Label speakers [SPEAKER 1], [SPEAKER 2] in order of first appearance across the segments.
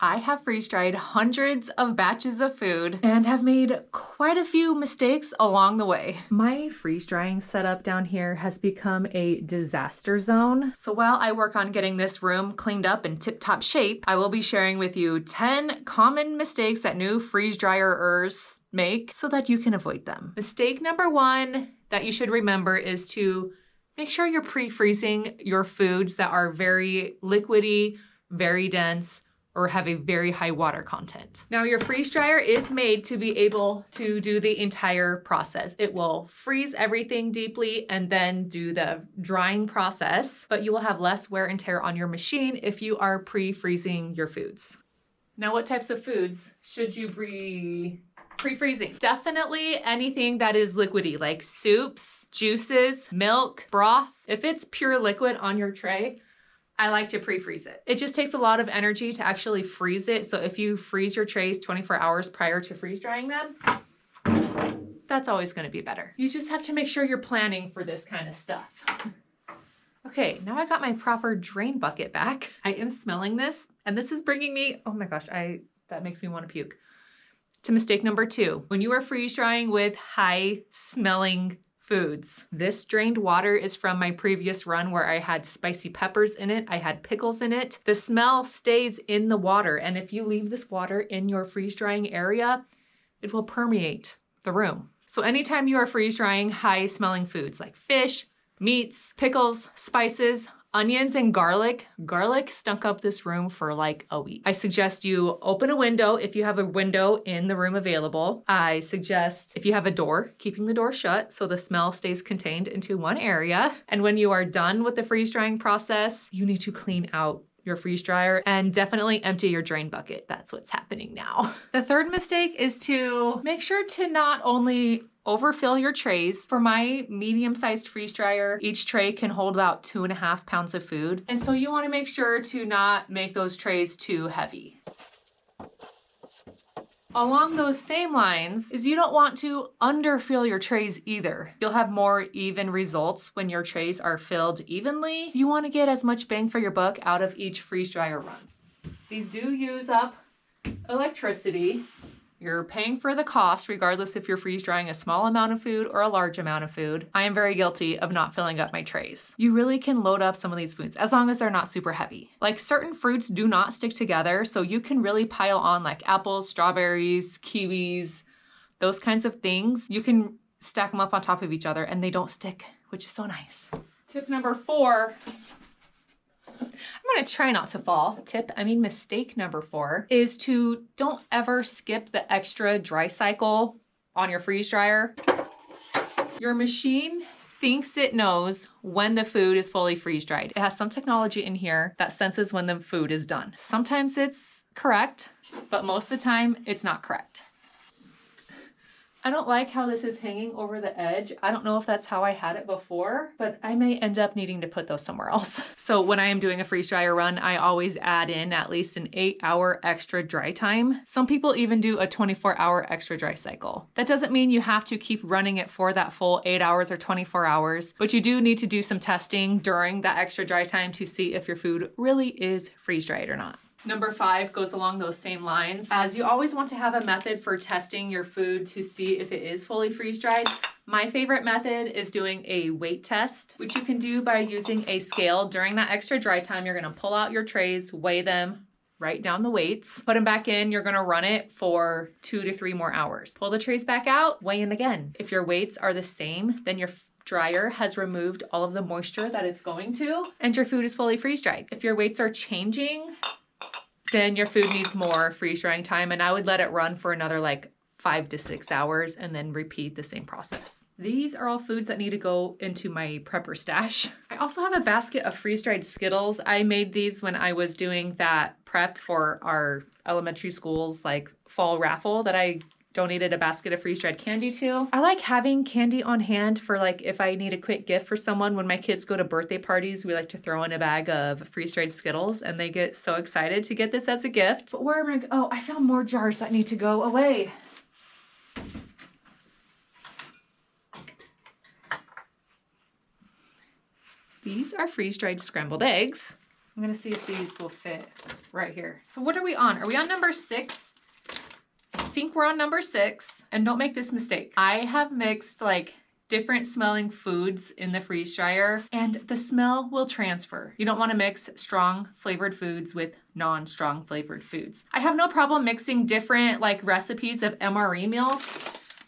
[SPEAKER 1] I have freeze-dried hundreds of batches of food and have made quite a few mistakes along the way. My freeze-drying setup down here has become a disaster zone. So while I work on getting this room cleaned up in tip-top shape, I will be sharing with you 10 common mistakes that new freeze-dryers make so that you can avoid them. Mistake number 1 that you should remember is to make sure you're pre-freezing your foods that are very liquidy, very dense, or have a very high water content. Now your freeze dryer is made to be able to do the entire process. It will freeze everything deeply and then do the drying process, but you will have less wear and tear on your machine if you are pre-freezing your foods. Now what types of foods should you pre-freezing? Definitely anything that is liquidy, like soups, juices, milk, broth. If it's pure liquid on your tray, I like to pre-freeze it. It just takes a lot of energy to actually freeze it. So if you freeze your trays 24 hours prior to freeze drying them, that's always gonna be better. You just have to make sure you're planning for this kind of stuff. Okay, now I got my proper drain bucket back. I am smelling this, and this is bringing me, oh my gosh, that makes me wanna puke. To mistake number 2, when you are freeze drying with high smelling foods. This drained water is from my previous run where I had spicy peppers in it. I had pickles in it. The smell stays in the water, and if you leave this water in your freeze drying area, it will permeate the room. So anytime you are freeze drying high smelling foods like fish, meats, pickles, spices, onions, and garlic stunk up this room for like a week. I suggest you open a window if you have a window in the room available. I suggest if you have a door, keeping the door shut so the smell stays contained into one area. And when you are done with the freeze drying process, you need to clean out your freeze dryer and definitely empty your drain bucket. That's what's happening now. The third mistake is to make sure to not only overfill your trays. For my medium-sized freeze dryer, each tray can hold about 2.5 pounds of food. And so you want to make sure to not make those trays too heavy. Along those same lines is you don't want to underfill your trays either. You'll have more even results when your trays are filled evenly. You want to get as much bang for your buck out of each freeze dryer run. These do use up electricity. You're paying for the cost regardless if you're freeze drying a small amount of food or a large amount of food. I am very guilty of not filling up my trays. You really can load up some of these foods as long as they're not super heavy. Like certain fruits do not stick together, so you can really pile on like apples, strawberries, kiwis, those kinds of things. You can stack them up on top of each other and they don't stick, which is so nice. Tip number 4. I'm gonna try not to fall. Mistake number 4 is to don't ever skip the extra dry cycle on your freeze dryer. Your machine thinks it knows when the food is fully freeze dried. It has some technology in here that senses when the food is done. Sometimes it's correct, but most of the time it's not correct. I don't like how this is hanging over the edge. I don't know if that's how I had it before, but I may end up needing to put those somewhere else. So when I am doing a freeze dryer run, I always add in at least an 8-hour extra dry time. Some people even do a 24-hour extra dry cycle. That doesn't mean you have to keep running it for that full 8 hours or 24 hours, but you do need to do some testing during that extra dry time to see if your food really is freeze dried or not. Number 5 goes along those same lines, as you always want to have a method for testing your food to see if it is fully freeze-dried. My favorite method is doing a weight test, which you can do by using a scale. During that extra dry time, you're gonna pull out your trays, weigh them, write down the weights, put them back in, you're gonna run it for 2 to 3 more hours. Pull the trays back out, weigh them again. If your weights are the same, then your dryer has removed all of the moisture that it's going to, and your food is fully freeze-dried. If your weights are changing, then your food needs more freeze drying time, and I would let it run for another like 5 to 6 hours and then repeat the same process. These are all foods that need to go into my prepper stash. I also have a basket of freeze-dried Skittles. I made these when I was doing that prep for our elementary school's like fall raffle that I donated a basket of freeze-dried candy to. I like having candy on hand for like if I need a quick gift for someone. When my kids go to birthday parties, we like to throw in a bag of freeze-dried Skittles and they get so excited to get this as a gift. But where am I? Oh, I found more jars that need to go away. These are freeze-dried scrambled eggs. I'm gonna see if these will fit right here. So what are we on? Are we on number 6? I think we're on number 6. And don't make this mistake. I have mixed like different smelling foods in the freeze dryer and the smell will transfer. You don't want to mix strong flavored foods with non-strong flavored foods. I have no problem mixing different like recipes of MRE meals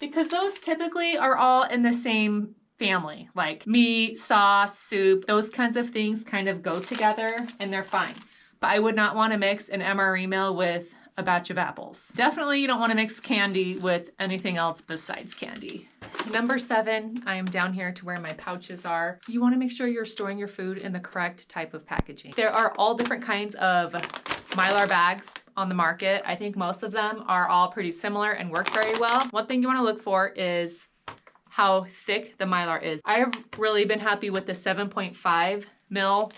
[SPEAKER 1] because those typically are all in the same family, like meat, sauce, soup, those kinds of things kind of go together and they're fine. But I would not want to mix an MRE meal with a batch of apples. Definitely you don't want to mix candy with anything else besides candy. Number 7, I am down here to where my pouches are. You want to make sure you're storing your food in the correct type of packaging. There are all different kinds of Mylar bags on the market. I think most of them are all pretty similar and work very well. One thing you want to look for is how thick the Mylar is. I've really been happy with the 7.5 mil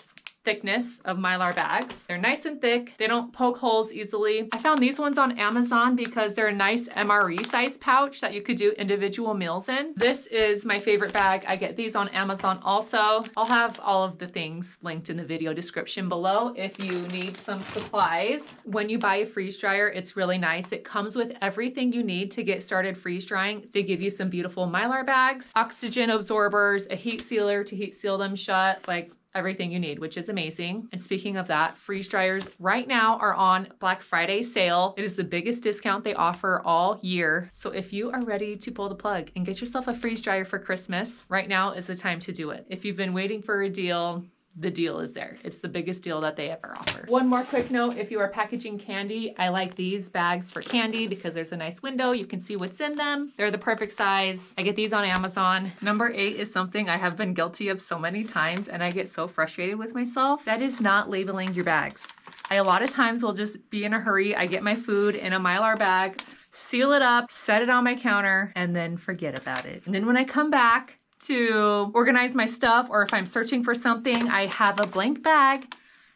[SPEAKER 1] thickness of Mylar bags. They're nice and thick. They don't poke holes easily. I found these ones on Amazon because they're a nice MRE size pouch that you could do individual meals in. This is my favorite bag. I get these on Amazon also. I'll have all of the things linked in the video description below if you need some supplies. When you buy a freeze dryer, it's really nice. It comes with everything you need to get started freeze drying. They give you some beautiful Mylar bags, oxygen absorbers, a heat sealer to heat seal them shut, like everything you need, which is amazing. And speaking of that, freeze dryers right now are on Black Friday sale. It is the biggest discount they offer all year. So if you are ready to pull the plug and get yourself a freeze dryer for Christmas, right now is the time to do it. If you've been waiting for a deal, the deal is there. It's the biggest deal that they ever offer. One more quick note, if you are packaging candy, I like these bags for candy because there's a nice window. You can see what's in them. They're the perfect size. I get these on Amazon. Number 8 is something I have been guilty of so many times and I get so frustrated with myself. That is not labeling your bags. I a lot of times will just be in a hurry. I get my food in a Mylar bag, seal it up, set it on my counter, and then forget about it. And then when I come back to organize my stuff, or if I'm searching for something, I have a blank bag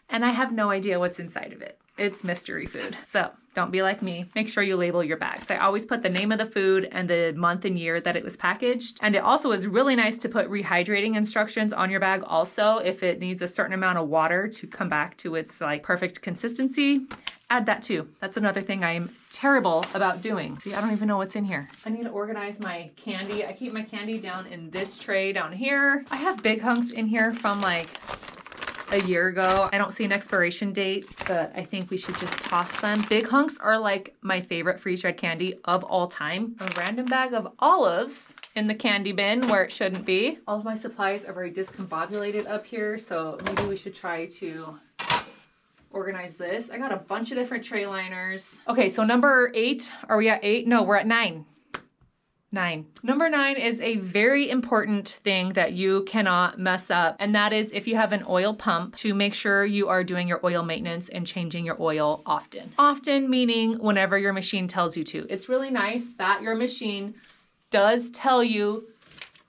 [SPEAKER 1] and I have no idea what's inside of it. It's mystery food. So don't be like me. Make sure you label your bags. I always put the name of the food and the month and year that it was packaged. And it also is really nice to put rehydrating instructions on your bag also if it needs a certain amount of water to come back to its like perfect consistency. Add that too. That's another thing I am terrible about doing. See, I don't even know what's in here. I need to organize my candy. I keep my candy down in this tray down here. I have big hunks in here from like a year ago. I don't see an expiration date, but I think we should just toss them. Big hunks are like my favorite freeze-dried candy of all time. A random bag of olives in the candy bin where it shouldn't be. All of my supplies are very discombobulated up here, so maybe we should try to organize this. I got a bunch of different tray liners. Okay, so number 8, are we at 8? No, we're at 9. 9. Number 9 is a very important thing that you cannot mess up, and that is if you have an oil pump, to make sure you are doing your oil maintenance and changing your oil often. Often meaning whenever your machine tells you to. It's really nice that your machine does tell you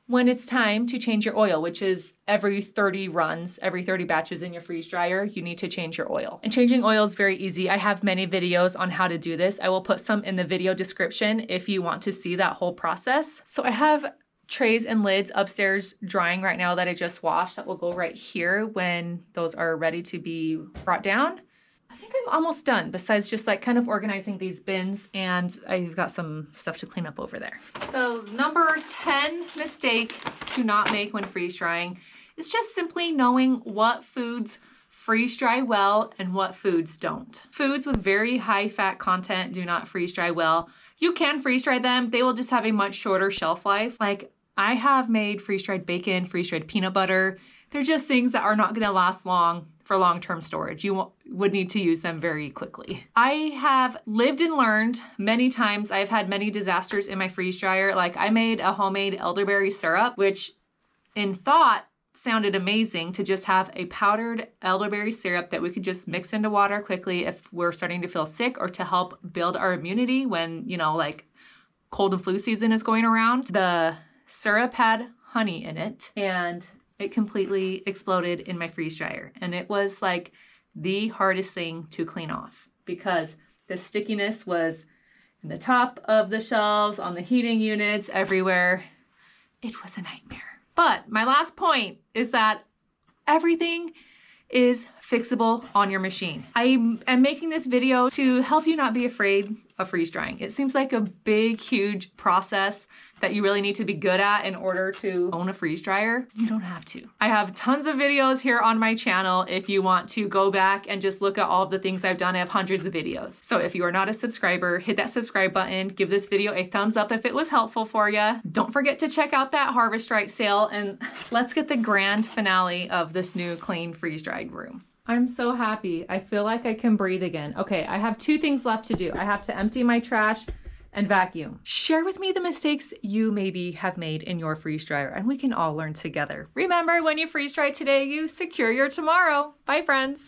[SPEAKER 1] when it's time to change your oil, which is every 30 runs, every 30 batches in your freeze dryer, you need to change your oil. And changing oil is very easy. I have many videos on how to do this. I will put some in the video description if you want to see that whole process. So I have trays and lids upstairs drying right now that I just washed that will go right here when those are ready to be brought down. I think I'm almost done, besides just like kind of organizing these bins, and I've got some stuff to clean up over there. The number 10 mistake to not make when freeze drying is just simply knowing what foods freeze dry well and what foods don't. Foods with very high fat content do not freeze dry well. You can freeze dry them, they will just have a much shorter shelf life. Like I have made freeze dried bacon, freeze dried peanut butter. They're just things that are not gonna last long for long-term storage. You would need to use them very quickly. I have lived and learned many times. I've had many disasters in my freeze dryer. Like I made a homemade elderberry syrup, which in thought sounded amazing, to just have a powdered elderberry syrup that we could just mix into water quickly if we're starting to feel sick, or to help build our immunity when, you know, like cold and flu season is going around. The syrup had honey in it and it completely exploded in my freeze dryer. And it was like the hardest thing to clean off because the stickiness was in the top of the shelves, on the heating units, everywhere. It was a nightmare. But my last point is that everything is fixable on your machine. I am making this video to help you not be afraid of freeze drying. It seems like a big, huge process that you really need to be good at in order to own a freeze dryer. You don't have to. I have tons of videos here on my channel if you want to go back and just look at all of the things I've done. I have hundreds of videos. So if you are not a subscriber, hit that subscribe button, give this video a thumbs up if it was helpful for you. Don't forget to check out that Harvest Right sale, and let's get the grand finale of this new clean freeze-dried room. I'm so happy. I feel like I can breathe again. Okay, I have 2 things left to do. I have to empty my trash and vacuum. Share with me the mistakes you maybe have made in your freeze dryer, and we can all learn together. Remember, when you freeze dry today, you secure your tomorrow. Bye, friends.